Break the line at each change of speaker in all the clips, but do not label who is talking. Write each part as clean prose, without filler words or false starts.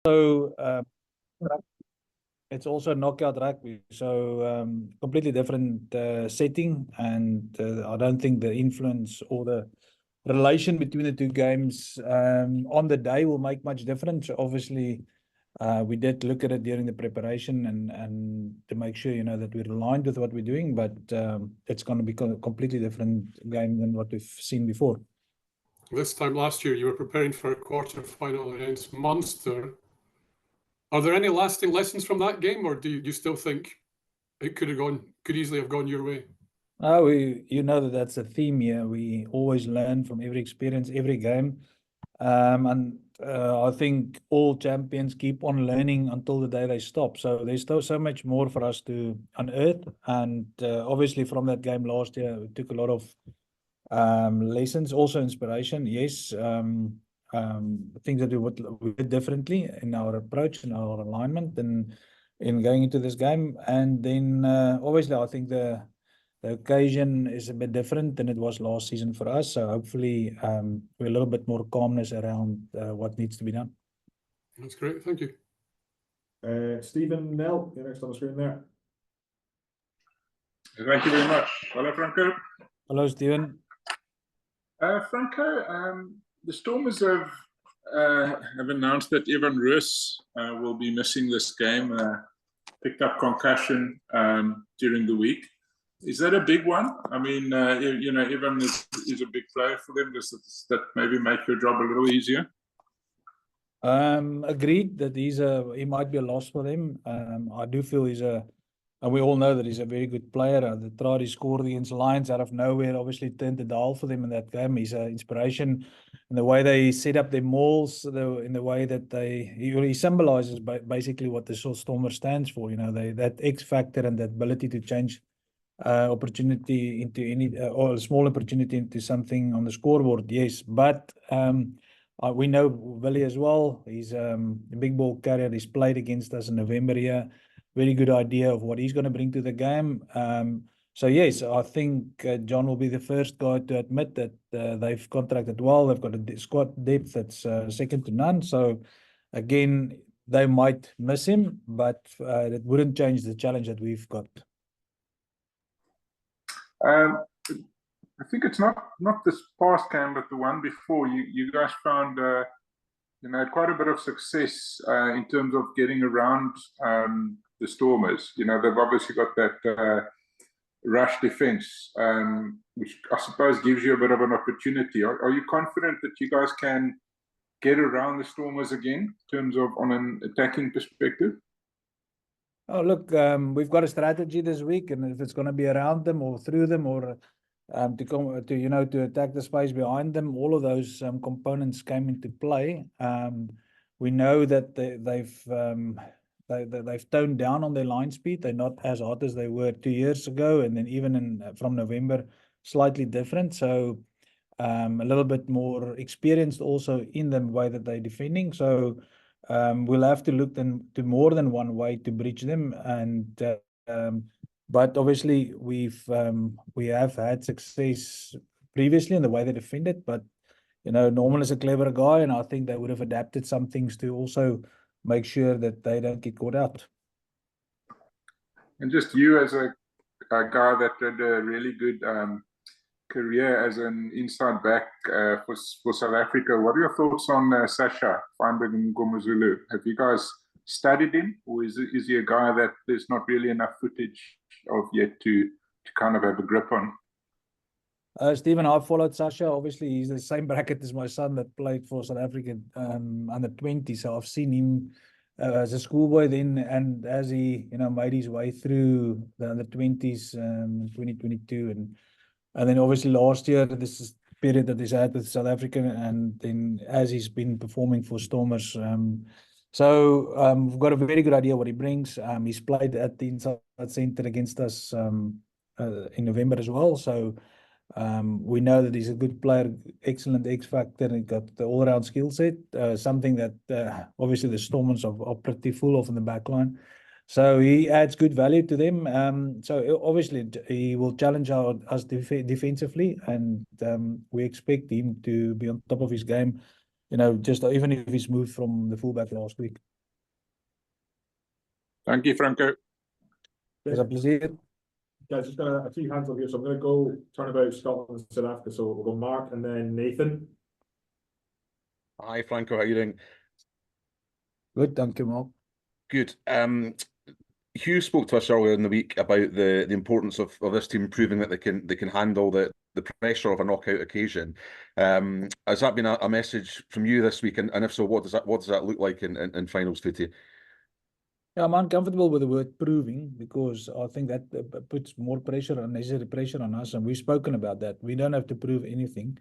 So it's also knockout rugby, so completely different setting, and I don't think the influence or the relation between the two games on the day will make much difference. Obviously, we did look at it during the preparation and to make sure, that we're aligned with what we're doing, but it's going to be a completely different game than what we've seen before.
This time last year, you were preparing for a quarter-final against Munster. Are there any lasting lessons from that game, or do you still think it could easily have gone your way?
That's a theme here. We always learn from every experience, every game. And I think all champions keep on learning until the day they stop. So there's still so much more for us to unearth. And obviously from that game last year, we took a lot of lessons, also inspiration. Yes, things that we did differently in our approach and our alignment and in going into this game. And then obviously I think the occasion is a bit different than it was last season for us. So hopefully we're a little bit more calmness around what needs to be done.
That's great. Thank you.
Stephen Nell, you're next on the screen there.
Thank you very much. Hello, Franco.
Hello, Stephen.
Franco, the Stormers have announced that Evan ROOS will be missing this game, picked up concussion during the week. Is that a big one? I mean, Evan is a big player for them. Does that maybe make your job a little easier?
Agreed that he might be a loss for them. I do feel and we all know that he's a very good player. The try he scored against Lions out of nowhere obviously turned the dial for them in that game. He's an inspiration in the way they set up their mauls, in the way that he symbolizes basically what the Stormer stands for. That X factor and that ability to change opportunity into any or a small opportunity into something on the scoreboard. Yes, but we know Willie as well. He's a big ball carrier. He's played against us in November here. Very good idea of what he's going to bring to the game. So yes, I think John will be the first guy to admit that they've contracted well. They've got a squad depth that's second to none. So again, they might miss him, but it wouldn't change the challenge that we've got.
I think it's not this past game, but the one before. You guys found quite a bit of success in terms of getting around the Stormers. They've obviously got that rush defense, which I suppose gives you a bit of an opportunity. Are you confident that you guys can get around the Stormers again in terms of on an attacking perspective?
Oh, look, we've got a strategy this week, and if it's going to be around them or through them or to attack the space behind them, all of those components came into play. We know that they've toned down on their line speed. They're not as hot as they were 2 years ago, and then even from November, slightly different. So a little bit more experienced also in the way that they're defending. So we'll have to look to more than one way to breach them. And but obviously we have had success previously in the way they defended. But Norman is a clever guy, and I think they would have adapted some things to also make sure that they don't get caught out.
And just you as a guy that did a really good career as an inside back for South Africa, what are your thoughts on Sasha Feinberg and Ngomazulu? Have you guys studied him, or is he a guy that there's not really enough footage of yet to kind of have a grip on?
Stephen, I've followed Sasha. Obviously, he's the same bracket as my son that played for South Africa under 20. So I've seen him as a schoolboy then, and as he made his way through the under 20s in 2022, and then obviously last year, this is the period that he's had with South Africa, and then as he's been performing for Stormers. So we've got a very good idea what he brings. He's played at the inside centre against us in November as well. So we know that he's a good player, excellent X factor, and got the all-round skill set. Something that obviously the Stormers are pretty full of in the back line. So he adds good value to them. So obviously he will challenge us defensively, and we expect him to be on top of his game. Just even if he's moved from the fullback last week.
Thank you, Franco.
It's a pleasure.
Guys, just gonna a few hands up here, so I'm gonna go turnabout Scotland and South Africa. So we'll go Mark and then Nathan.
Hi, Franco. How are you doing?
Good, thank you, Mark.
Good. Hugh spoke to us earlier in the week about the importance of this team proving that they can handle the pressure of a knockout occasion. Has that been a message from you this week? And if so, what does that look like in finals for you?
Yeah, I'm uncomfortable with the word proving because I think that puts more pressure, unnecessary pressure on us, and we've spoken about that. We don't have to prove anything.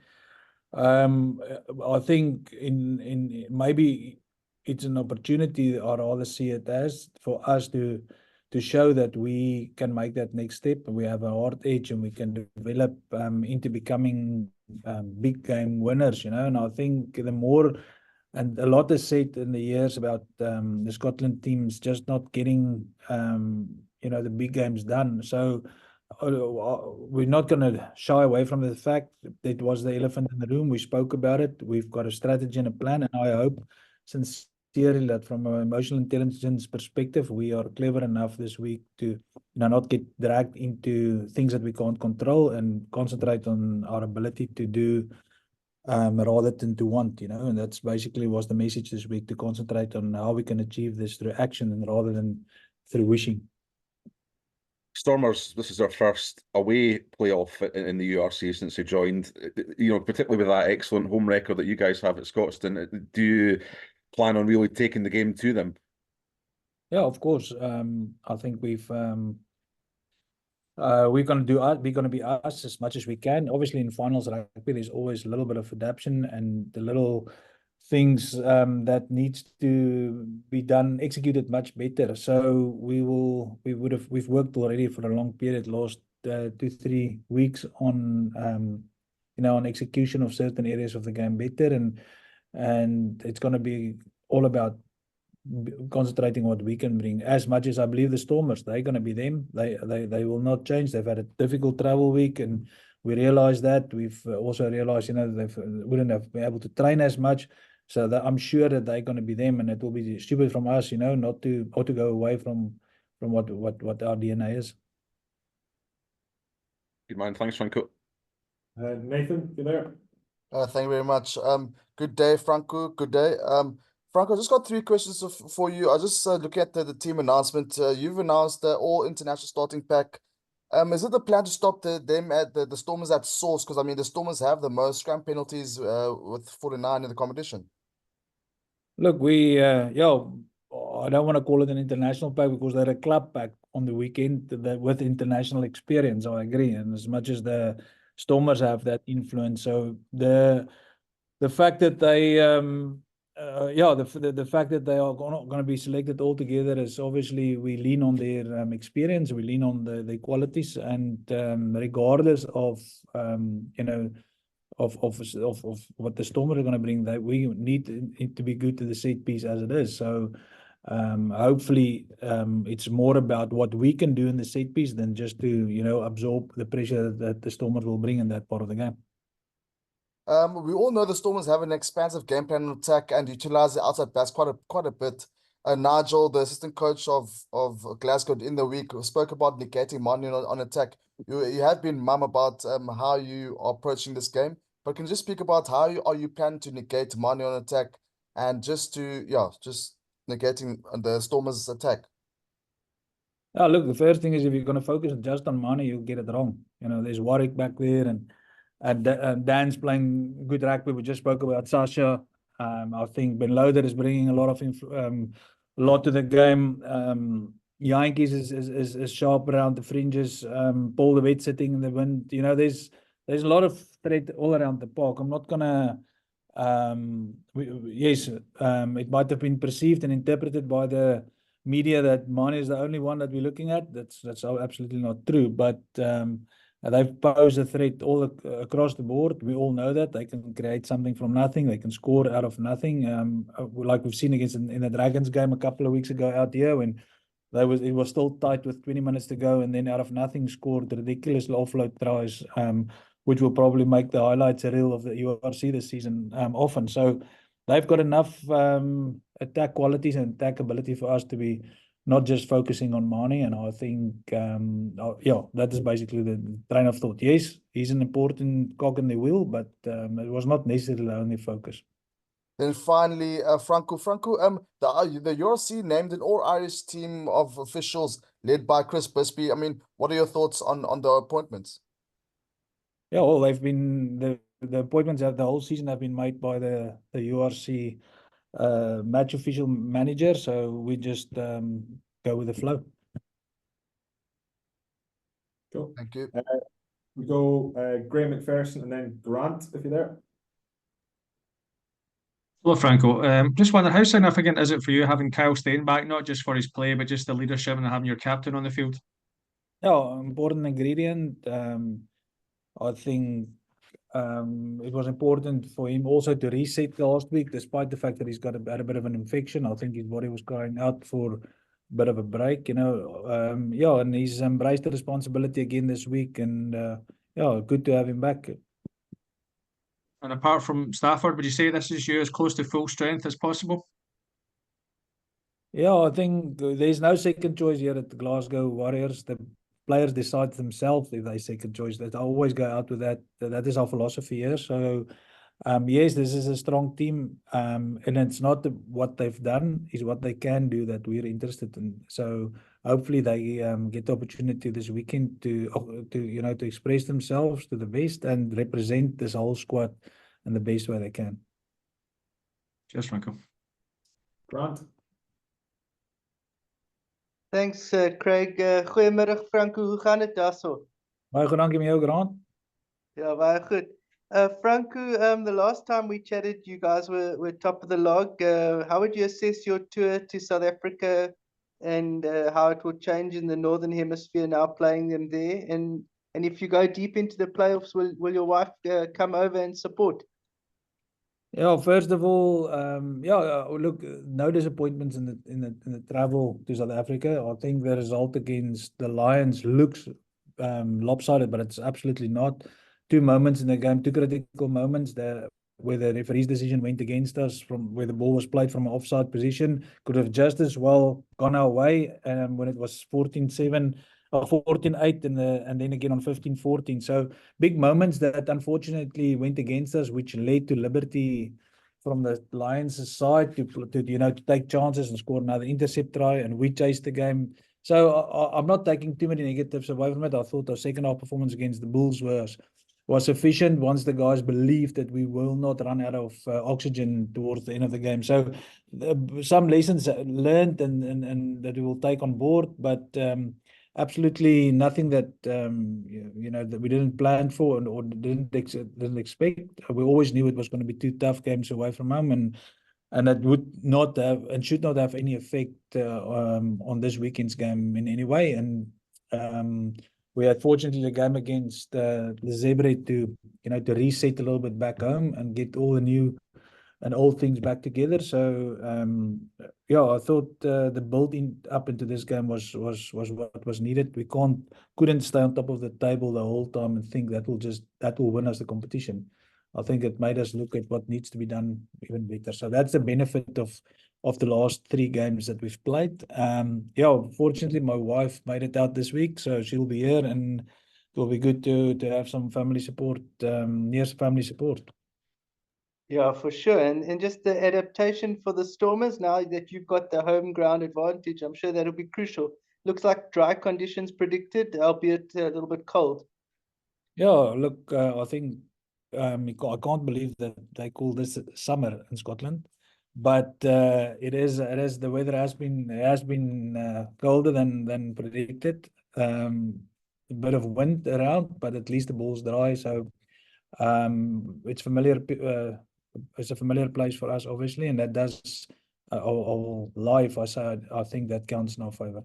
I think in maybe it's an opportunity, or rather see it as, for us to show that we can make that next step. We have a hard edge and we can develop into becoming big game winners, you know. And I think the more, and a lot is said in the years about the Scotland teams just not getting you know, the big games done. So we're not going to shy away from the fact that it was the elephant in the room. We spoke about it. We've got a strategy and a plan, and I hope sincerely that from an emotional intelligence perspective, we are clever enough this week to, you know, not get dragged into things that we can't control and concentrate on our ability to do rather than to want, you know. And that's basically was the message this week, to concentrate on how we can achieve this through action and rather than through wishing.
Stormers, this is their first away playoff in the URC since they joined. You know, particularly with that excellent home record that you guys have at Scotstoun, do you plan on really taking the game to them? Yeah,
of course. I think we're going to be us as much as we can. Obviously, in finals rugby, there's always a little bit of adaptation and the little things that needs to be done, executed much better. So we've worked already for a long period, last 2-3 weeks on you know, on execution of certain areas of the game better, and it's going to be all about concentrating what we can bring. As much as I believe the Stormers, they're going to be them. They will not change. They've had a difficult travel week, and we realize that. We've also realized, you know, they wouldn't have been able to train as much. So that I'm sure that they're going to be them, and it will be stupid from us, you know, not to go away from what our DNA is.
Good man. Thanks, Franco.
Nathan, you there?
Thank you very much. Good day, Franco. Good day. Franco, I just got 3 questions for you. I just looking at the team announcement. You've announced the all international starting pack. Is it the plan to stop the Stormers at source? Because I mean, the Stormers have the most scrum penalties with 49 in the competition.
Look, I don't want to call it an international pack because they're a club pack on the weekend with international experience. I agree, and as much as the Stormers have that influence, so the fact that they the fact that they are not going to be selected all together is obviously, we lean on their experience, we lean on their qualities, and regardless of you know, of what the Stormers are going to bring, that we need to be good to the set piece as it is. So hopefully it's more about what we can do in the set piece than just to, you know, absorb the pressure that the Stormers will bring in that part of the game.
We all know the Stormers have an expansive game plan on attack and utilize the outside backs quite a bit. Nigel, the assistant coach of Glasgow in the week, spoke about negating Manu on attack. You have been mum about how you are approaching this game, but can you just speak about how are you planning to negate Manu on attack and just negating the Stormers' attack?
Look, the first thing is, if you're going to focus just on Manu, you'll get it wrong. You know, there's Warwick back there, and Dan's playing good rugby. We just spoke about Sasha. I think Ben Loader is bringing a lot to the game. Yankees is sharp around the fringes. Paul de Wet sitting in the wind. You know, there's a lot of threat all around the park. I'm not gonna. It might have been perceived and interpreted by the media that Manu is the only one that we're looking at. That's absolutely not true. But they've posed a threat all across the board. We all know that they can create something from nothing. They can score out of nothing, like we've seen against in the Dragons game a couple of weeks ago out here, when it was still tight with 20 minutes to go, and then out of nothing scored ridiculous offload tries, which will probably make the highlights reel of the URC this season often. So they've got enough attack qualities and attack ability for us to be not just focusing on Mane. And I think, yeah, that is basically the train of thought. Yes, he's an important cog in the wheel, but it was not necessarily the only focus.
Then finally, Franco, the URC named an all-Irish team of officials led by Chris Bisbee. I mean, what are your thoughts on the appointments?
Yeah, well, they've been the appointments of the whole season have been made by the URC match official manager. So we just go with the flow.
Cool.
Thank you.
We go Graham McPherson and then Grant, if you're there.
Hello, Franco. Just wondering, how significant is it for you having Kyle Steyn back, not just for his play, but just the leadership and having your captain on the field?
Yeah, important ingredient. I think it was important for him also to reset last week, despite the fact that he's had a bit of an infection. I think his body was crying out for a bit of a break, you know. Yeah, and he's embraced the responsibility again this week, and yeah, good to have him back.
And apart from Stafford, would you say this is you as close to full strength as possible?
Yeah, I think there's no second choice here at the Glasgow Warriors. The players decide themselves if they second choice. That I always go out with that. That is our philosophy here. So, yes, this is a strong team, and it's not what they've done, is what they can do that we're interested in. So hopefully they get the opportunity this weekend to you know, to express themselves to the best and represent this whole squad in the best way they can.
Cheers, Franco.
Grant.
Thanks, Craig. Goeiemiddag, Franco. Hoe gaan het daar zo?
Baie goed, dankie met jou, Grant.
Ja, baie goed. Franco, the last time we chatted, you guys were top of the log. How would you assess your tour to South Africa and how it will change in the Northern Hemisphere now playing them there? And if you go deep into the playoffs, will your wife come over and support?
Yeah, first of all, yeah, look, no disappointments in the travel to South Africa. I think the result against the Lions looks lopsided, but it's absolutely not. Two moments in the game, two critical moments where the referee's decision went against us from where the ball was played from an offside position, could have just as well gone our way when it was 14-7 or 14-8 and then again on 15-14. So big moments that unfortunately went against us, which led to liberty from the Lions' side to you know, to take chances and score another intercept try, and we chased the game. So I'm not taking too many negatives away from it. I thought our second half performance against the Bulls was sufficient once the guys believed that we will not run out of oxygen towards the end of the game. So some lessons learned and that we will take on board, but absolutely nothing that you know, that we didn't plan for or didn't expect. We always knew it was going to be two tough games away from home, and that would not have and should not have any effect on this weekend's game in any way. And we had fortunately the game against the Zebra to, you know, to reset a little bit back home and get all the new and old things back together. So yeah, I thought the building up into this game was what was needed. We couldn't stay on top of the table the whole time and think that will win us the competition. I think it made us look at what needs to be done even better. So that's the benefit of the last three games that we've played. Yeah, fortunately my wife made it out this week, so she'll be here, and it will be good to have some family support, near family support.
Yeah, for sure. And just the adaptation for the Stormers now that you've got the home ground advantage, I'm sure that'll be crucial. Looks like dry conditions predicted, albeit a little bit cold.
Yeah, look, I think I can't believe that they call this summer in Scotland, but it is the weather has been colder than predicted. A bit of wind around, but at least the ball's dry, so it's familiar. It's a familiar place for us, obviously, and that does our life. I think that counts in our favor.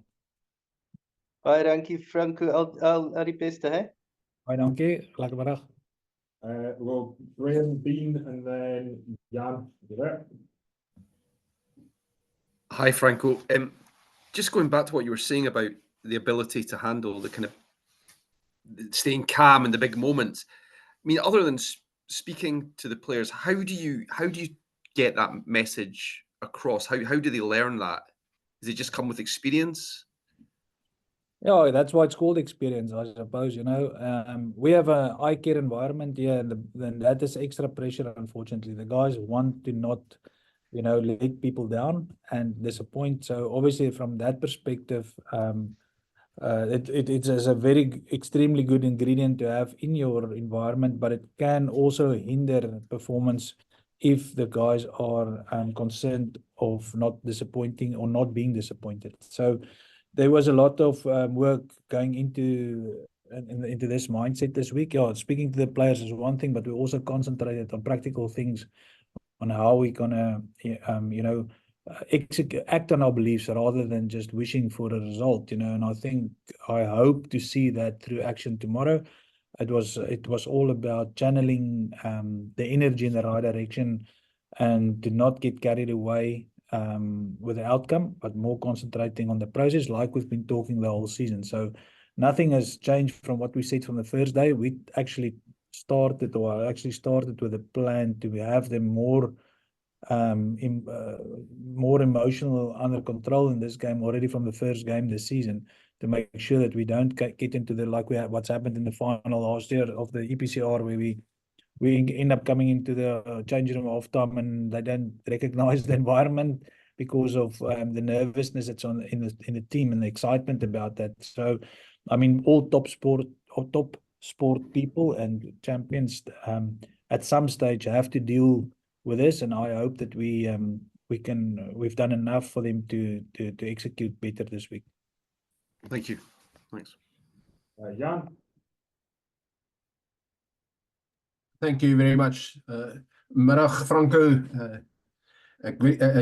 Baie dankie, Franco. Al die beste, hè?
Baie dankie. Lekker middag.
We'll go Graham, Dean, and then Jan. You there?
Hi, Franco. Just going back to what you were saying about the ability to handle the kind of staying calm in the big moments. I mean, other than speaking to the players, how do you get that message across? How do they learn that? Does it just come with experience?
Yeah, that's why it's called experience, I suppose. We have a eye care environment here, and then that is extra pressure. Unfortunately, the guys want to not, let people down and disappoint. So obviously, from that perspective, it's a very extremely good ingredient to have in your environment, but it can also hinder performance if the guys are concerned of not disappointing or not being disappointed. So there was a lot of work going into this mindset this week. Yeah, speaking to the players is one thing, but we also concentrated on practical things, on how we're gonna, act on our beliefs rather than just wishing for a result. And I hope to see that through action tomorrow. It was all about channeling the energy in the right direction, and to not get carried away with the outcome, but more concentrating on the process, like we've been talking the whole season. So nothing has changed from what we said from the first day. We actually started with a plan to have them more emotional under control in this game already from the first game this season, to make sure that we don't get into what's happened in the final last year of the EPCR, where we end up coming into the changing room half time and they don't recognize the environment because of the nervousness that's in the team and the excitement about that. So, I mean, all top sport people and champions at some stage have to deal with this, and I hope that we've done enough for them to execute better this week.
Thank you. Thanks.
Jan?
Thank you very much. Middag Franco. Ek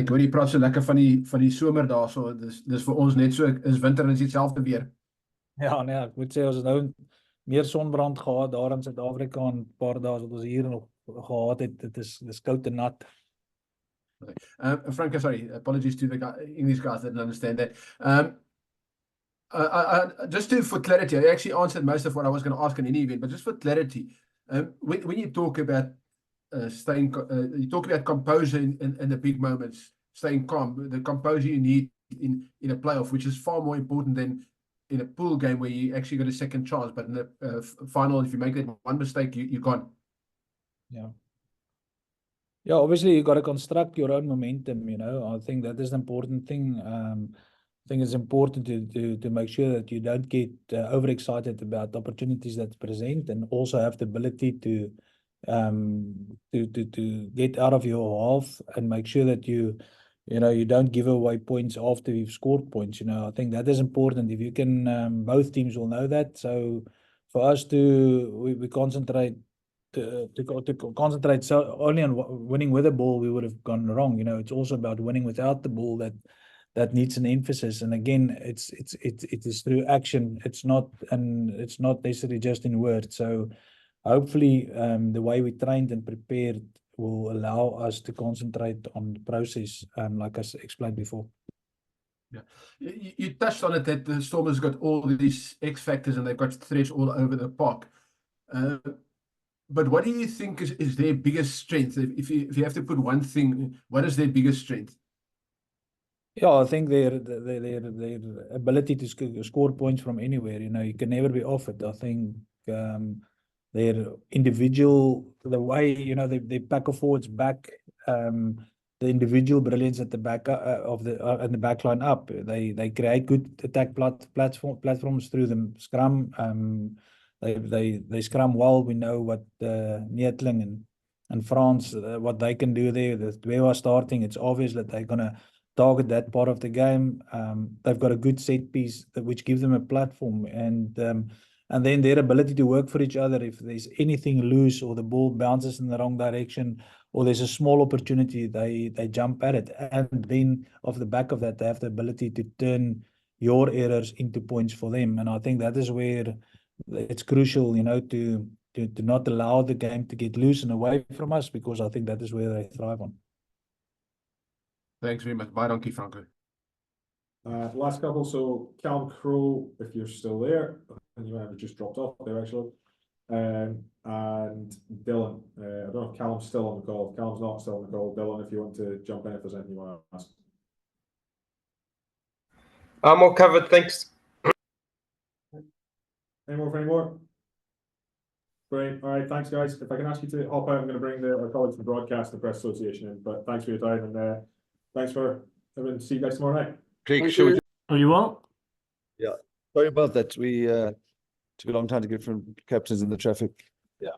hoor jy praat so lekker van die somer daarso. Dis vir ons net so, is winter en is dieselfde weer.
Ja, nee, ek moet sê ons het nou meer sonbrand gehad daar in Suid-Afrika, en 'n paar dae wat ons hier nog gehad het. Dis koud en nat.
Franco, sorry, apologies to the English guys that didn't understand that. Just for clarity, I actually answered most of what I was going to ask in any event, but just for clarity, when you talk about you talk about composure in the big moments, staying calm, the composure you need in a playoff, which is far more important than in a pool game where you actually got a second chance. But in the final, if you make that one mistake, you're gone.
Yeah, obviously you got to construct your own momentum. I think that is the important thing. I think it's important to make sure that you don't get overexcited about opportunities that present, and also have the ability to get out of your half and make sure that you don't give away points after you've scored points. I think that is important. If you can, both teams will know that. So for us we concentrate to concentrate so only on winning with the ball, we would have gone wrong. It's also about winning without the ball that needs an emphasis. And again, it is through action. It's not necessarily just in words. So hopefully the way we trained and prepared will allow us to concentrate on the process, like I explained before.
Yeah, you touched on it, that the Stormers got all these X factors and they've got threats all over the park. But what do you think is their biggest strength? If you have to put one thing, what is their biggest strength?
Yeah, I think their ability to score points from anywhere. You can never be off it. I think their individual, the way they back or forwards back, the individual brilliance at the back of the back line up. They create good attack platforms through the scrum. They scrum well. We know what Neetling and France, what they can do there. The Dwewa starting, it's obvious that they're gonna target that part of the game. They've got a good set piece which gives them a platform, and then their ability to work for each other. If there's anything loose or the ball bounces in the wrong direction or there's a small opportunity, they jump at it. And then off the back of that, they have the ability to turn your errors into points for them. And I think that is where it's crucial, to not allow the game to get loose and away from us, because I think that is where they thrive on.
Thanks very much. Bye, donkey, Franco.
Last couple, so Callum Crowe, if you're still there, and you might have just dropped off there actually, and Dylan. I don't know if Callum's still on the call. If Callum's not still on the call, Dylan, if you want to jump in, if there's anything you want to ask.
I'm all covered, thanks.
Any more? Great. All right, thanks, guys. If I can ask you to hop out, I'm going to bring our colleagues from the Broadcast and Press Association in. But thanks for your time, and thanks for everyone. See you guys tomorrow night.
Craig,
Thank
shall we
you.
Are you well?
Yeah. Sorry about that. We took a long time to get from captains in the traffic. Yeah.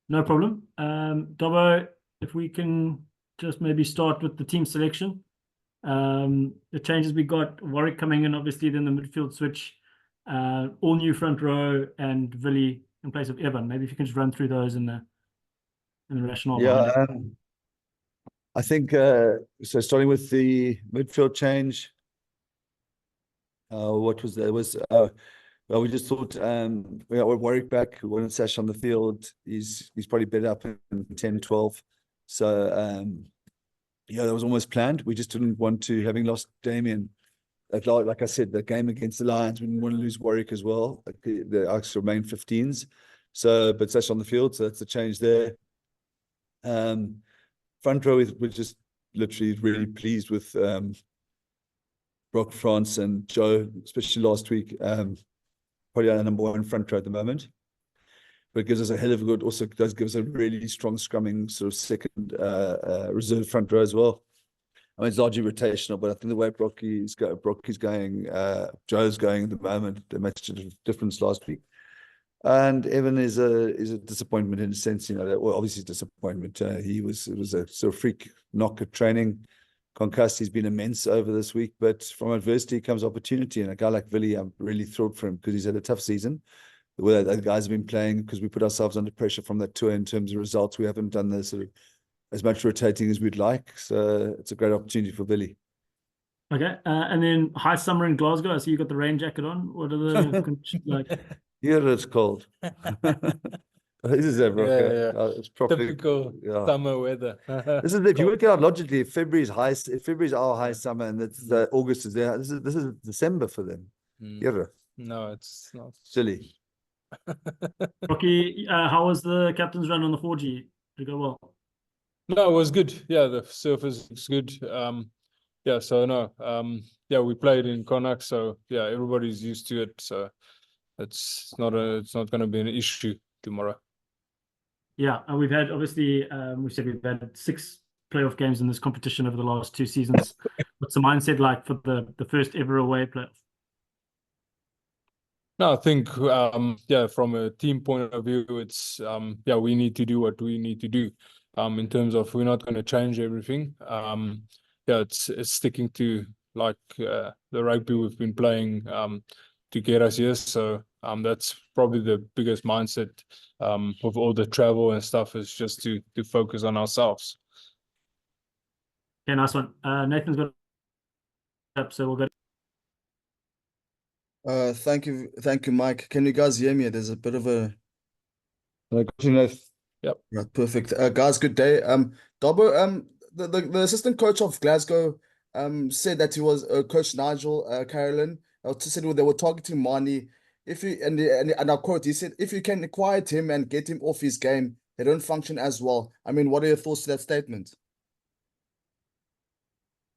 No problem. Dobbo, if we can just maybe start with the team selection. The changes we got, Warwick coming in, obviously, then the midfield switch, all new front row, and Villy in place of Evan. Maybe if you can just run through those and the rationale behind it.
Yeah, I think so. Starting with the midfield change, what was there? Well, we just thought we got Warwick back. We wanted Sash on the field. He's probably better up in 10, 12. So yeah, that was almost planned. We just didn't want to, having lost Damien, like I said, the game against the Lions, we didn't want to lose Warwick as well. The Arcs remain 15s. So, but Sash on the field, so that's the change there. Front row, we're just literally really pleased with Brock, France, and Joe, especially last week. Probably our number one front row at the moment. But it gives us a hell of a good, also does give us a really strong scrumming sort of second reserve front row as well. I mean, it's largely rotational, but I think the way Brock is going, Joe's going at the moment, they made such a difference last week. And Evan is a disappointment in a sense, you know, well, obviously disappointment. It was a sort of freak knock at training. Concussed, he's been immense over this week, but from adversity comes opportunity. And a guy like Villy, I'm really thrilled for him because he's had a tough season. The way that guys have been playing, because we put ourselves under pressure from that tour in terms of results. We haven't done the sort of as much rotating as we'd like. So it's a great opportunity for Villy.
Okay, and then high summer in Glasgow. I see you got the rain jacket on. What are the like?
Here it's cold. This is Africa.
Yeah.
It's properly
Typical summer weather.
This is if you work it out logically. If February's our high summer, and it's August is there. This is December for them. Yeah.
No, it's not
Silly.
Rocky, how was the captain's run on the 4G? Did it go well?
No, it was good. Yeah, the surface is good. Yeah, so no. Yeah, we played in Connacht, so yeah, everybody's used to it. So it's not going to be an issue tomorrow.
Yeah, and we've had obviously we've had 6 playoff games in this competition over the last 2 seasons. What's the mindset like for the first ever away playoff?
No, I think yeah, from a team point of view, it's yeah, we need to do what we need to do. In terms of we're not going to change everything. Yeah, it's sticking to like the rugby we've been playing to get us here. So that's probably the biggest mindset of all the travel and stuff, is just to focus on ourselves.
Okay, nice one. Nathan's got up, so we'll go.
Thank you, Mike. Can you guys hear me? There's a bit of a.
Yep.
Right, perfect. Guys, good day. Dobbo, the assistant coach of Glasgow said that he was Coach Nigel Carolyn. Said they were targeting Mani. And I'll quote, he said, if you can quiet him and get him off his game, they don't function as well. I mean, what are your thoughts to that statement?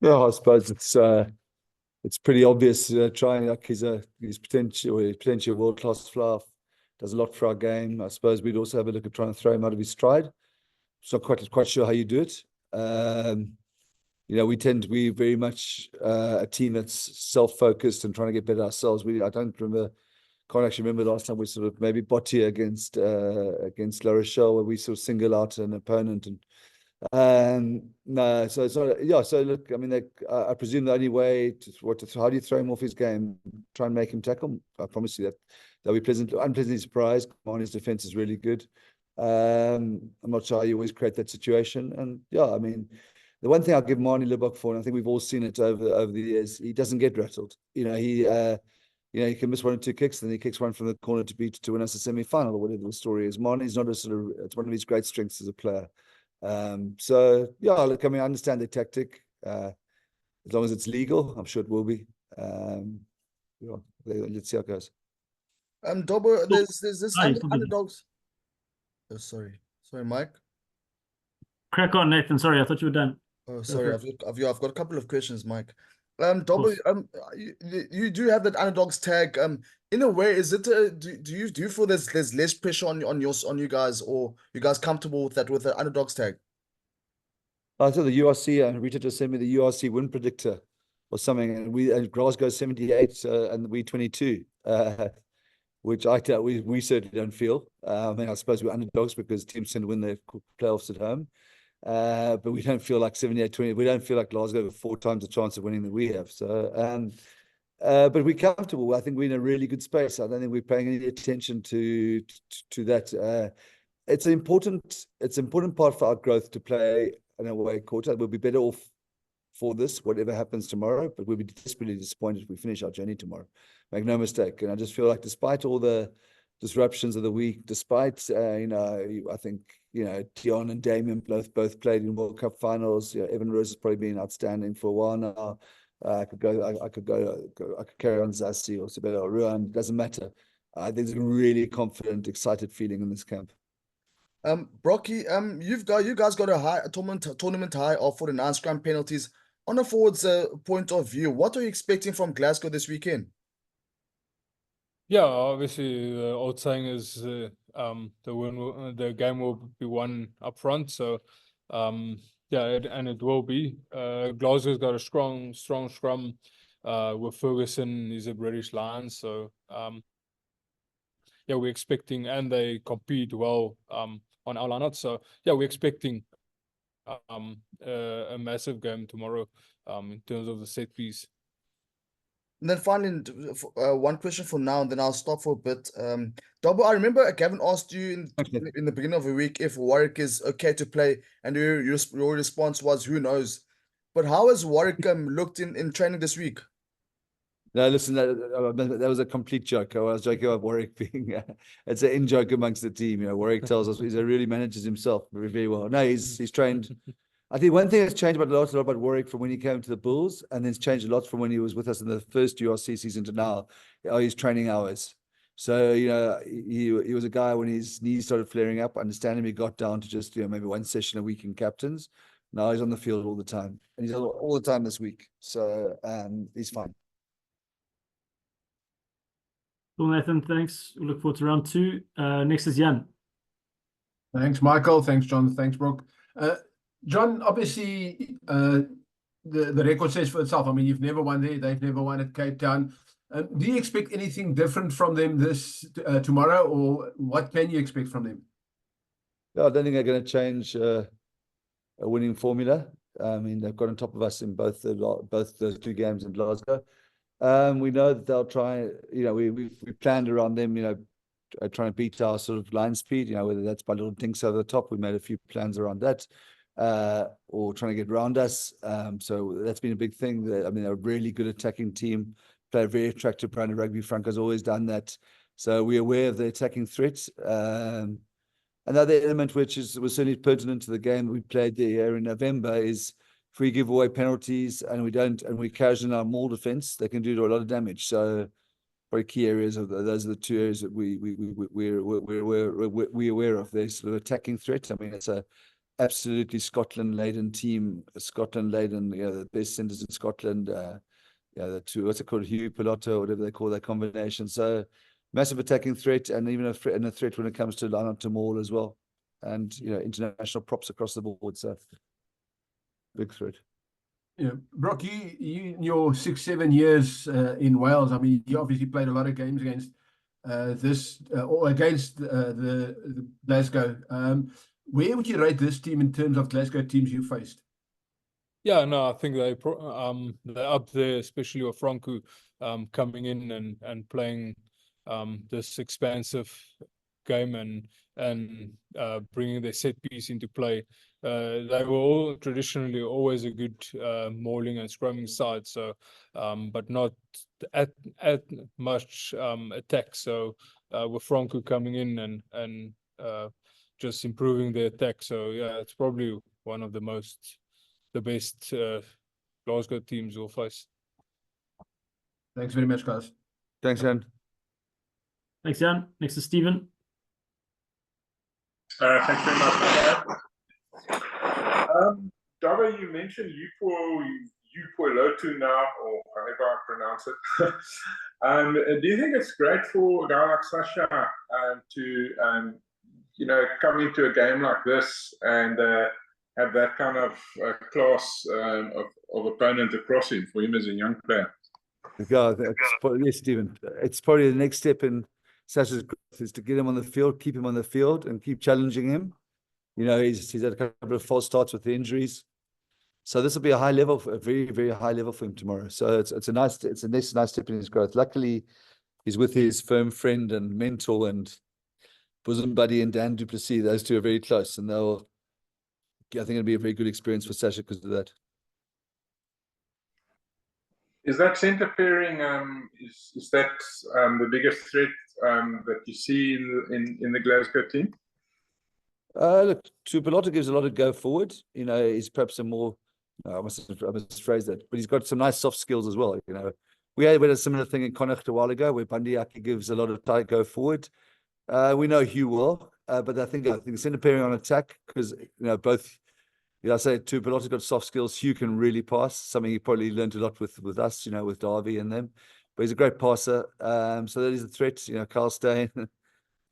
Yeah, I suppose it's pretty obvious. Trying like he's potentially a world-class flower, does a lot for our game. I suppose we'd also have a look at trying to throw him out of his stride. So quite sure how you do it. You know, we tend to be very much a team that's self-focused and trying to get better ourselves. Can't actually remember the last time we sort of maybe Botia against La Rochelle, where we sort of single out an opponent. And no, so it's not. Yeah, so look, I mean, I presume the only way how do you throw him off his game? Try and make him tackle. I promise you that they'll be unpleasantly surprised. Marnie's defense is really good. I'm not sure how you always create that situation. And yeah, I mean, the one thing I'll give Marnie Lubbock for, and I think we've all seen it over the years, he doesn't get rattled. You know, he can miss 1 or 2 kicks, then he kicks one from the corner to win us a semi-final or whatever the story is. Marnie's not it's one of his great strengths as a player. So yeah, look, I mean, I understand the tactic. As long as it's legal, I'm sure it will be. Yeah, let's see how it goes.
Dobbo, there's this underdogs. Oh, sorry, Mike.
Crack on, Nathan. Sorry, I thought you were done.
Oh, sorry. I've got a couple of questions, Mike. Dobby, you do have that underdogs tag. In a way, is it? Do you feel there's less pressure on you guys, or you guys comfortable with that with the underdogs tag?
I thought the URC and Rita just sent me the URC win predictor or something, and Glasgow 78 and we 22, which we certainly don't feel. I mean, I suppose we're underdogs because teams tend to win their playoffs at home. But we don't feel like 78-20. We don't feel like Glasgow have 4 times the chance of winning than we have. So, but we're comfortable. I think we're in a really good space. I don't think we're paying any attention to that. It's an important part for our growth to play an away quarter. We'll be better off for this, whatever happens tomorrow, but we'll be desperately disappointed if we finish our journey tomorrow. Make no mistake. And I just feel like despite all the disruptions of the week, despite, I think, Dion and Damien both played in World Cup finals. Evan Rose has probably been outstanding for a while now. I could carry on Zassi or Sibela or Ruan. Doesn't matter. There's a really confident, excited feeling in this camp.
Brocky, you guys got a tournament high of 49 scrum penalties. On a forwards point of view, what are you expecting from Glasgow this weekend?
Yeah, obviously the old saying is the game will be won up front. So it will be. Glasgow's got a strong scrum. With Ferguson, he's a British Lion, so we're expecting, and they compete well on our lineup. So we're expecting a massive game tomorrow in terms of the set piece.
And then finally, one question for now, and then I'll stop for a bit. Dobbo, I remember Gavin asked you in the beginning of the week if Warwick is okay to play, and your response was, who knows? But how has Warwick looked in training this week?
No, listen, that was a complete joke. I was joking about Warwick being, it's an in-joke amongst the team. Warwick tells us he really manages himself very, very well. No, he's trained. I think one thing that's changed a lot about Warwick from when he came to the Bulls, and then it's changed a lot from when he was with us in the first URC season to now, his training hours. So, he was a guy when his knees started flaring up, understanding he got down to just, maybe one session a week in captains. Now he's on the field all the time, and he's all the time this week. So, he's fine.
Cool, Nathan. Thanks. We look forward to round 2. Next is Jan.
Thanks, Michael. Thanks, John. Thanks, Brooke. John, obviously, the record says for itself. I mean, you've never won there. They've never won at Cape Town. Do you expect anything different from them tomorrow, or what can you expect from them?
I don't think they're going to change a winning formula. I mean, they've got on top of us in both those 2 games in Glasgow. We know that they'll try. We planned around them. Trying to beat our sort of line speed. Whether that's by little things over the top. We made a few plans around that. Or trying to get around us. So that's been a big thing. They're a really good attacking team, play a very attractive brand of rugby. Franco's always done that. So we're aware of the attacking threats. Another element which was certainly pertinent to the game we played there in November is if we give away penalties and we casual in our maul defense, they can do a lot of damage. So probably key areas those are the 2 areas that we're aware of. There's sort of attacking threat. I mean, it's a absolutely Scotland-laden team. Scotland-laden, the best centres in Scotland. The 2, what's it called, Hugh Piloto, whatever they call that combination. So massive attacking threat, and even a threat when it comes to line up to maul as well. And international props across the board. So big threat.
Brock, you in your 6-7 years in Wales, I mean, you obviously played a lot of games against the Glasgow. Where would you rate this team in terms of Glasgow teams you faced?
Yeah, no, I think they're up there, especially with Franco coming in and playing this expansive game and bringing their set piece into play. They were all traditionally always a good mauling and scrumming side, so but not at much attack. So with Franco coming in and just improving the attack, so it's probably one of the best Glasgow teams we'll face.
Thanks very much, guys.
Thanks, Jan.
Thanks, Jan. Next is Stephen.
Thanks very much. Dara, you mentioned Upoilotu now, or however I pronounce it. Do you think it's great for a guy like Sasha to come into a game like this and have that kind of class of opponent across him for him as a young player?
Yes, Stephen. It's probably the next step in Sasha's growth is to get him on the field, keep him on the field, and keep challenging him. He's had a couple of false starts with the injuries, so this will be a high level, a very, very high level for him tomorrow. So it's a nice step in his growth. Luckily, he's with his firm friend and mentor and bosom buddy and Dan Duplessis. Those two are very close, and I think it'll be a very good experience for Sasha because of that.
Is that centre pairing? Is that the biggest threat that you see in the Glasgow team?
Look, Tuipulotu gives a lot of go forward. He's perhaps a more, I must phrase that, but he's got some nice soft skills as well. We had a similar thing in Connacht a while ago where Bandiaki gives a lot of tight go forward. We know Hugh well, but I think centre pairing on attack because both. I say Tuipulotu's got soft skills. Hugh can really pass, something he probably learned a lot with us, with Darby and them. But he's a great passer. So that is a threat. Carl Steyn,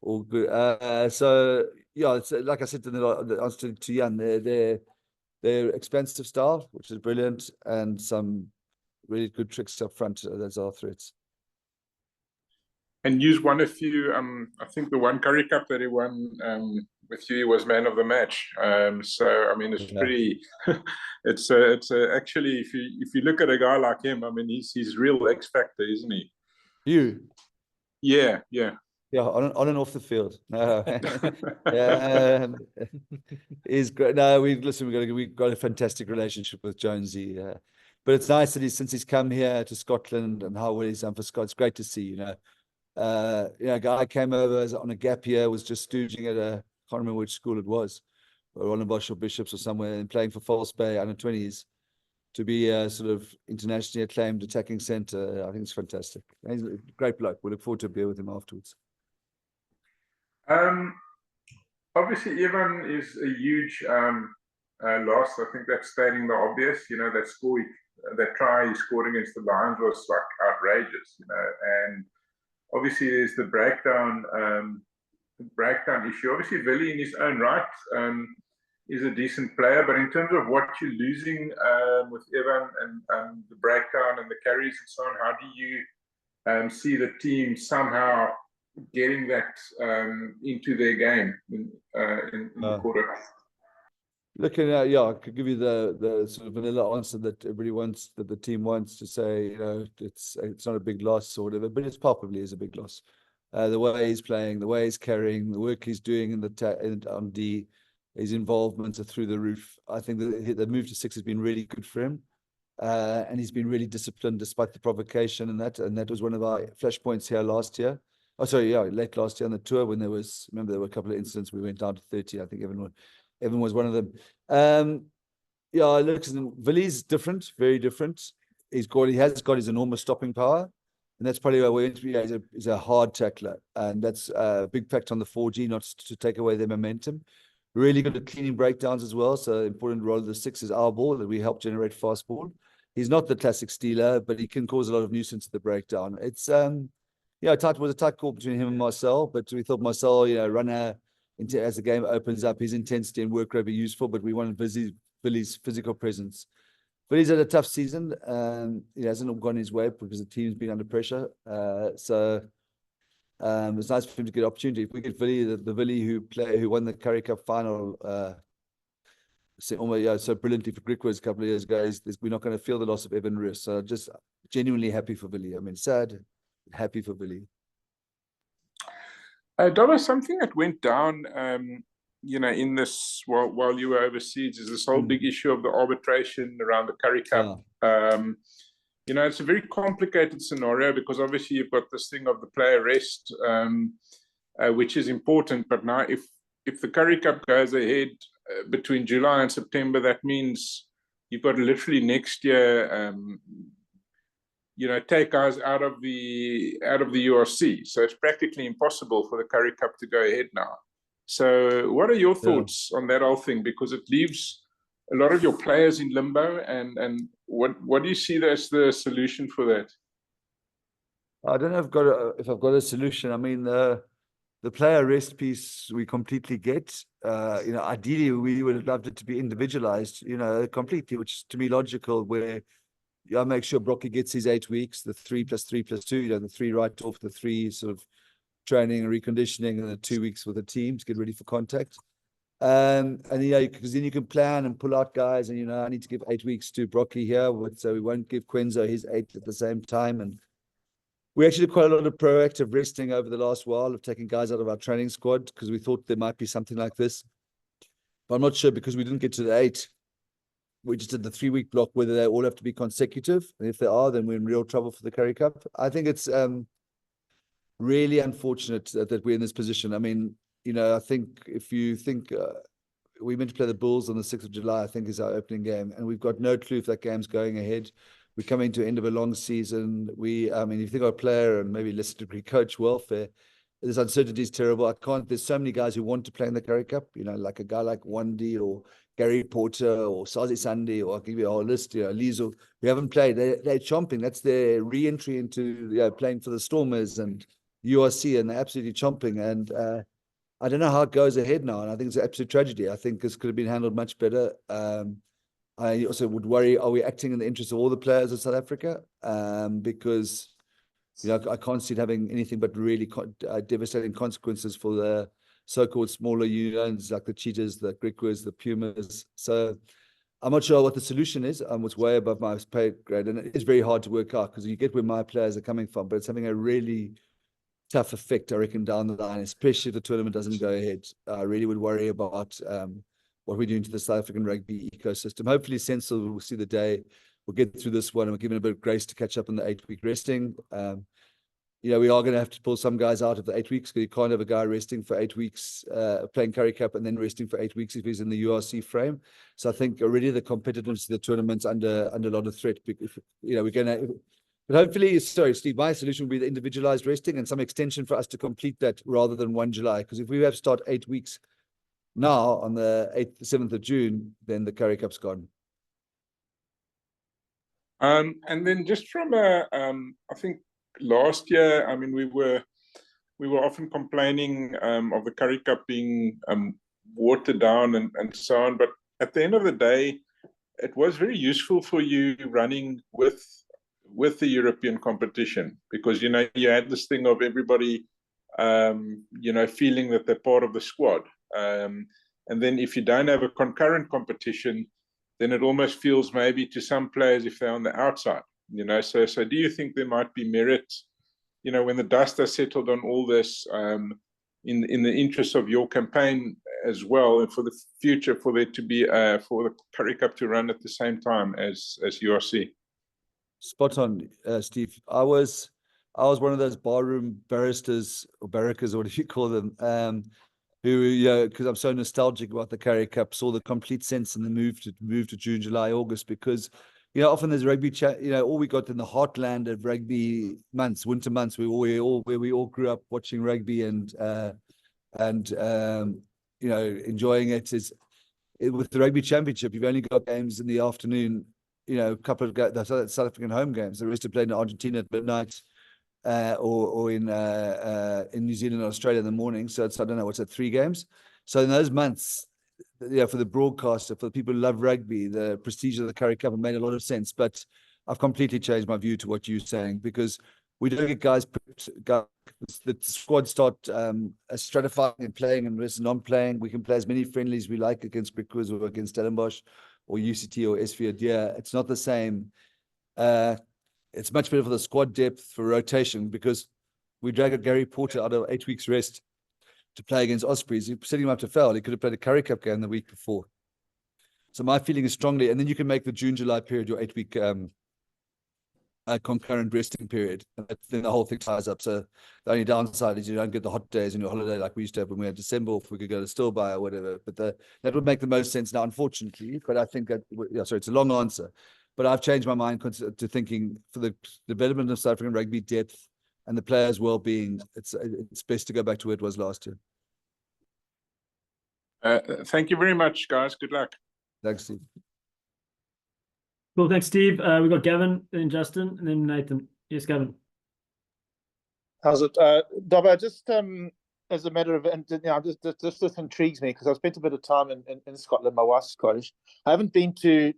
all good. It's like I said in the answer to Jan, they're expensive style, which is brilliant, and some really good tricks up front. Those are threats.
And Hughes won a few. I think the one Currie Cup that he won with you was man of the match. So I mean, it's pretty. it's actually if you look at a guy like him, I mean, he's real X factor, isn't he?
You.
Yeah.
On and off the field. No, he's great. No, we've got a fantastic relationship with Jonesy. But it's nice that since he's come here to Scotland and how well he's done for Scott. It's great to see. A guy came over on a gap year, was just stooging at I can't remember which school it was, Rollenbosch or Bishops or somewhere, and playing for False Bay under 20s to be a sort of internationally acclaimed attacking centre. I think it's fantastic. He's a great bloke. We look forward to a beer with him afterwards.
Obviously, Evan is a huge loss. I think that's stating the obvious. That score, that try he scored against the Lions was like outrageous. And obviously there's the breakdown issue. Obviously, Willie in his own right is a decent player, but in terms of what you're losing with Evan and the breakdown and the carries and so on, how do you see the team somehow getting that into their game in the quarter?
Looking at, I could give you the sort of vanilla answer that everybody wants, that the team wants to say, it's not a big loss or whatever, but it's palpably is a big loss. The way he's playing, the way he's carrying, the work he's doing on D, his involvements are through the roof. I think that the move to 6 has been really good for him. And he's been really disciplined despite the provocation and that was one of our flashpoints here last year. Late last year on the tour when there were a couple of incidents we went down to 30. I think Evan was one of them. Look, Willie's different, very different. He has got his enormous stopping power, and that's probably why he's a hard tackler, and that's a big fact on the 4G, not to take away their momentum. Really good at cleaning breakdowns as well. So important role of the 6 is our ball that we help generate fast ball. He's not the classic stealer, but he can cause a lot of nuisance at the breakdown. It's it was a tight call between him and Marcel, but we thought Marcel, runner. As the game opens up, his intensity and work rate be useful, but we wanted Billy's physical presence. But he's had a tough season. He hasn't gone his way because the team's been under pressure. So it's nice for him to get opportunity. If we get Billy, the Billy who won the Currie Cup final so brilliantly for Griquas a couple of years ago, we're not going to feel the loss of Evan ROOS. So just genuinely happy for Billy. I mean, sad, happy for Billy.
There was something that went down, in this while you were overseas, is this whole big issue of the arbitration around the Currie Cup. It's a very complicated scenario because obviously you've got this thing of the player rest, which is important. But now, if the Currie Cup goes ahead between July and September, that means you've got literally next year. Take guys out of the URC. So it's practically impossible for the Currie Cup to go ahead now. So what are your thoughts on that whole thing? Because it leaves a lot of your players in limbo, and what do you see as the solution for that?
I don't know if I've got a solution. I mean, the player rest piece we completely get. Ideally we would have loved it to be individualized, completely, which is to me logical, where I make sure Brocky gets his 8 weeks, the 3+3+2, the 3 right off, the 3 sort of training and reconditioning, and the 2 weeks with the team to get ready for contact. And because then you can plan and pull out guys, and I need to give 8 weeks to Brocky here, so we won't give Quenzo his 8 at the same time. And we actually did quite a lot of proactive resting over the last while, of taking guys out of our training squad, because we thought there might be something like this. But I'm not sure, because we didn't get to the 8. We just did the 3-week block, whether they all have to be consecutive. And if they are, then we're in real trouble for the Currie Cup. I think it's really unfortunate that we're in this position. I mean, I think if you think we meant to play the Bulls on the 6th of July, I think is our opening game. And we've got no clue if that game's going ahead. We're coming to the end of a long season. If you think our player and maybe less degree coach welfare, this uncertainty is terrible. There's so many guys who want to play in the Currie Cup, like a guy like Wandi or Gary Porter or Sazi Sunday, or I'll give you a whole list, Liesel, who haven't played. They're chomping. That's their re-entry into playing for the Stormers and URC, and they're absolutely chomping. And I don't know how it goes ahead now, and I think it's an absolute tragedy. I think this could have been handled much better. I also would worry, are we acting in the interest of all the players of South Africa? Because I can't see it having anything but really devastating consequences for the so-called smaller unions, like the Cheetahs, the Griquas, the Pumas. So I'm not sure what the solution is. It's way above my pay grade, and it is very hard to work out, because you get where my players are coming from, but it's having a really tough effect, I reckon, down the line, especially if the tournament doesn't go ahead. I really would worry about what we're doing to the South African rugby ecosystem. Hopefully Sensible will see the day. We'll get through this one, and we're given a bit of grace to catch up on the 8-week resting. We are going to have to pull some guys out of the 8 weeks, because you can't have a guy resting for 8 weeks, playing Currie Cup, and then resting for 8 weeks if he's in the URC frame. So I think already the competitiveness of the tournament's under a lot of threat. If, we're going to, but hopefully, sorry, Steve, my solution will be the individualized resting and some extension for us to complete that rather than 1 July. Because if we have to start 8 weeks now on the 7th of June, then the Currie Cup's gone.
And then just from I think last year, I mean, we were often complaining of the Currie Cup being watered down and so on. But at the end of the day, it was very useful for you running with the European competition, because you had this thing of everybody feeling that they're part of the squad. And then if you don't have a concurrent competition, then it almost feels maybe to some players if they're on the outside, So do you think there might be merit, when the dust has settled on all this, in the interest of your campaign as well, and for the future, for there to be for the Currie Cup to run at the same time as URC?
Spot on, Steve. I was one of those barroom barristers or barrackers, or whatever you call them, who, because I'm so nostalgic about the Currie Cup, saw the complete sense in the move to June, July, August, because often there's rugby chat, all we got in the heartland of rugby months, winter months, where we all grew up watching rugby and enjoying it, is with the rugby championship. You've only got games in the afternoon, a couple of the South African home games. The rest are played in Argentina at midnight, or in New Zealand and Australia in the morning. So it's, I don't know, what's that, 3 games? So in those months, for the broadcaster, for the people who love rugby, the prestige of the Currie Cup made a lot of sense. But I've completely changed my view to what you're saying, because we don't get guys, the squad start stratifying and playing and versus non-playing. We can play as many friendlies we like against Griquas or against Stellenbosch or UCT or SV. It's not the same. It's much better for the squad depth, for rotation, because we drag a Gary Porter out of 8 weeks rest to play against Ospreys. You're setting him up to fail. He could have played a Currie Cup game the week before. So my feeling is strongly, and then you can make the June-July period your 8-week concurrent resting period. And then the whole thing ties up. So the only downside is you don't get the hot days in your holiday like we used to have when we had December, if we could go to Stillby or whatever. But that would make the most sense now, unfortunately. But I think that, sorry, it's a long answer. But I've changed my mind to thinking, for the development of South African rugby depth and the players' well-being, it's best to go back to where it was last year.
Thank you very much, guys. Good luck.
Thanks, Steve.
Cool, thanks, Steve. We've got Gavin, then Justin, and then Nathan. Yes, Gavin.
How's it? Dobbo, just as a matter of, and this intrigues me because I've spent a bit of time in Scotland. My wife's Scottish. I haven't been to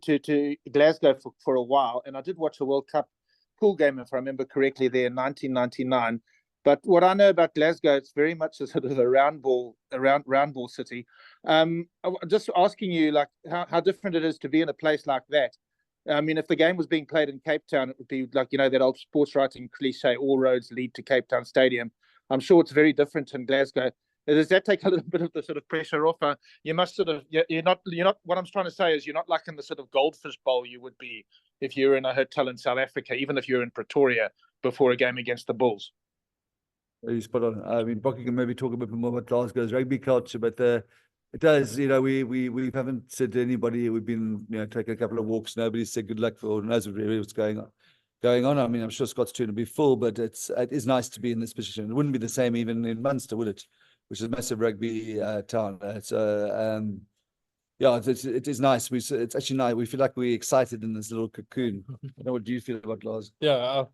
Glasgow for a while, and I did watch a World Cup pool game, if I remember correctly, there in 1999. But what I know about Glasgow, it's very much a sort of a round ball city. I'm just asking you, like, how different it is to be in a place like that. I mean, if the game was being played in Cape Town, it would be like, you know, that old sports writing cliche, all roads lead to Cape Town Stadium. I'm sure it's very different in Glasgow. Does that take a little bit of the sort of pressure off? You must sort of, you're not, what I'm trying to say is you're not like in the sort of goldfish bowl you would be if you're in a hotel in South Africa, even if you're in Pretoria before a game against the Bulls.
You spot on. I mean, Brocky can maybe talk a bit more about Glasgow's rugby culture, but it does, you know, we haven't said to anybody, we've been, you know, taking a couple of walks. Nobody's said good luck or knows really what's going on. I mean, I'm sure Scott's trying to be full, but it is nice to be in this position. It wouldn't be the same even in Munster, would it? Which is a massive rugby town. Yeah, it is nice. It's actually nice. We feel like we're excited in this little cocoon. I don't know, what do you feel about Glasgow?
Yeah,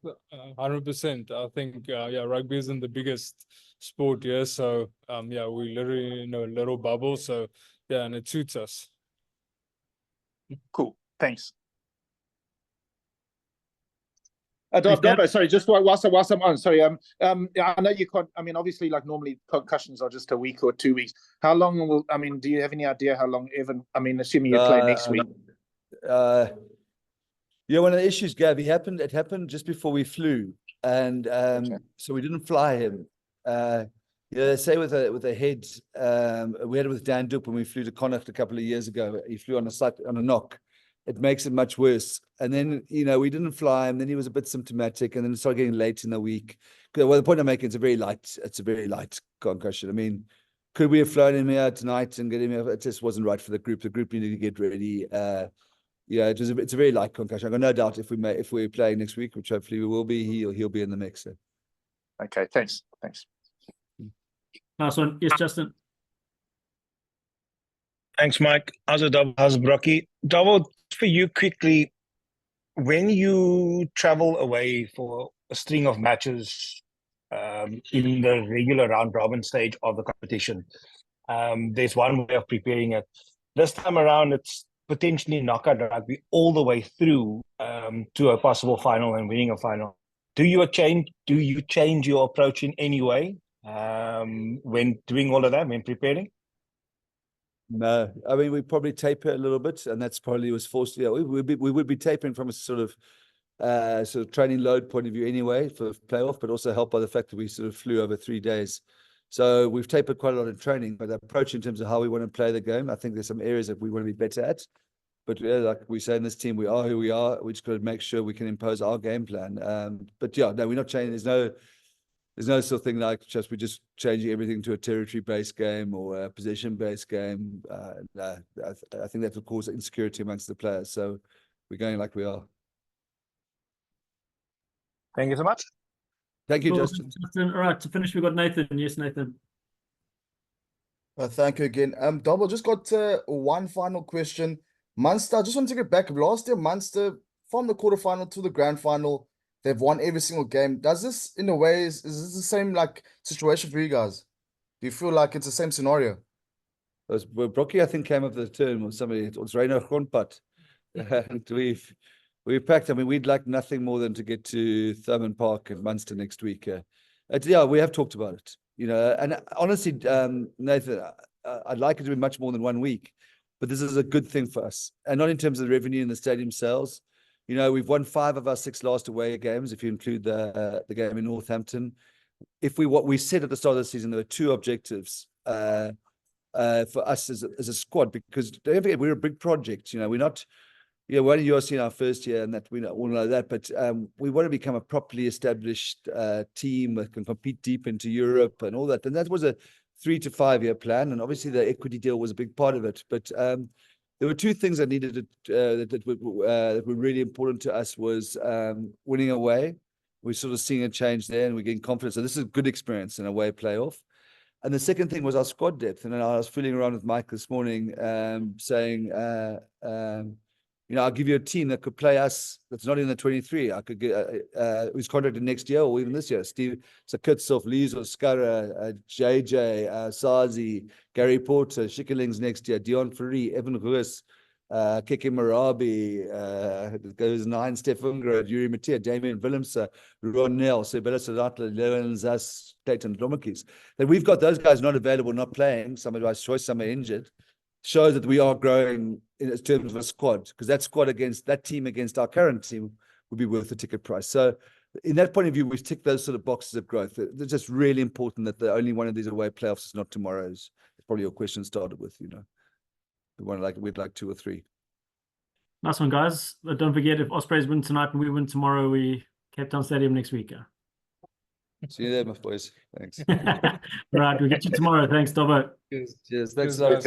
100%. I think rugby isn't the biggest sport here, so we literally in a little bubble. So yeah, and it suits us.
Cool. Thanks. Dobbo, sorry, just whilst I'm on, sorry. I know you can't. I mean, obviously, like normally concussions are just a week or 2 weeks. How long will? I mean, do you have any idea how long? Even, I mean, assuming you play next week.
Yeah, one of the issues, Gav, it happened just before we flew, and so we didn't fly him. They say with a head, we had it with Dan Doop when we flew to Connacht a couple of years ago. He flew on a knock. It makes it much worse. And then, you know, we didn't fly him. Then he was a bit symptomatic, and then it started getting late in the week. Well, the point I'm making, it's a very light concussion. I mean, could we have flown him here tonight and get him here? It just wasn't right for the group. The group needed to get ready. It's a very light concussion. I've got no doubt if we're playing next week, which hopefully we will be, he'll be in the mix. So.
Okay, thanks.
Last one. Yes, Justin.
Thanks, Mike. How's it, Dobbo? How's Brocky? Dobbo, for you quickly, when you travel away for a string of matches in the regular round robin stage of the competition, there's one way of preparing it. This time around, it's potentially knockout rugby all the way through to a possible final and winning a final. Do you change your approach in any way when doing all of that, when preparing?
No, I mean, we probably taper a little bit, and that's probably was forced. Yeah, we would be tapering from a sort of training load point of view anyway for playoff, but also helped by the fact that we sort of flew over 3 days. So we've tapered quite a lot in training, but the approach in terms of how we want to play the game, I think there's some areas that we want to be better at. But like we say in this team, we are who we are. We just got to make sure we can impose our game plan. But yeah, no, we're not changing. There's no sort of thing like we're just changing everything to a territory-based game or a position-based game. I think that will cause insecurity amongst the players. So we're going like we are.
Thank you so much.
Thank you,
Cool.
Justin.
All right, to finish, we've got Nathan. Yes, Nathan.
Thank you again. Dobbo, just got one final question. Munster, I just want to get back. Last year, Munster, from the quarterfinal to the grand final, they've won every single game. Does this, in a way, is this the same like situation for you guys? Do you feel like it's the same scenario?
Well, Brocky, I think, came up with the term, or somebody, it was Reiner Grondpad. And we've packed. I mean, we'd like nothing more than to get to Thurman Park and Munster next week. Yeah, we have talked about it, you know. And honestly, Nathan, I'd like it to be much more than 1 week, but this is a good thing for us, and not in terms of the revenue and the stadium sales. You know, we've won 5 of our 6 last away games, if you include the game in Northampton. What we said at the start of the season, there were 2 objectives for us as a squad, because don't forget, we're a big project. You know, we're not. Yeah, we're only URC in our first year, and that we all know that. But we want to become a properly established team that can compete deep into Europe and all that. And that was a 3 to 5 year plan, and obviously the equity deal was a big part of it. But there were 2 things that needed that were really important to us: was winning away. We're sort of seeing a change there, and we're getting confidence. So this is a good experience in a away playoff. And the second thing was our squad depth. And then I was fooling around with Mike this morning, saying, you know, I'll give you a team that could play us that's not in the 23. I could get who's contracted next year or even this year. Steve Sakitsov, Lizo, Skara, JJ, Sazi, Gary Porter, Schikkelings next year, Dion Ferry, Evan Ruiz, Keke Marabi, goes 9, Stefan Grad, Yuri Mattia, Damien Willemse, Ron Nell, Sebella Sadatla, Lewin Zas, Clayton Domikis. That we've got those guys not available, not playing, some of by choice, some are injured, shows that we are growing in terms of a squad, because that team against our current team would be worth the ticket price. So in that point of view, we've ticked those sort of boxes of growth. It's just really important that the only one of these away playoffs is not tomorrow's. Probably your question started with, you know. We'd like 2 or 3.
Nice one, guys. But don't forget, if Ospreys win tonight and we win tomorrow, we Cape Town Stadium next week.
See you there, my boys. Thanks.
Right, we'll get you tomorrow. Thanks, Dobbo.
Cheers. Thanks,
guys.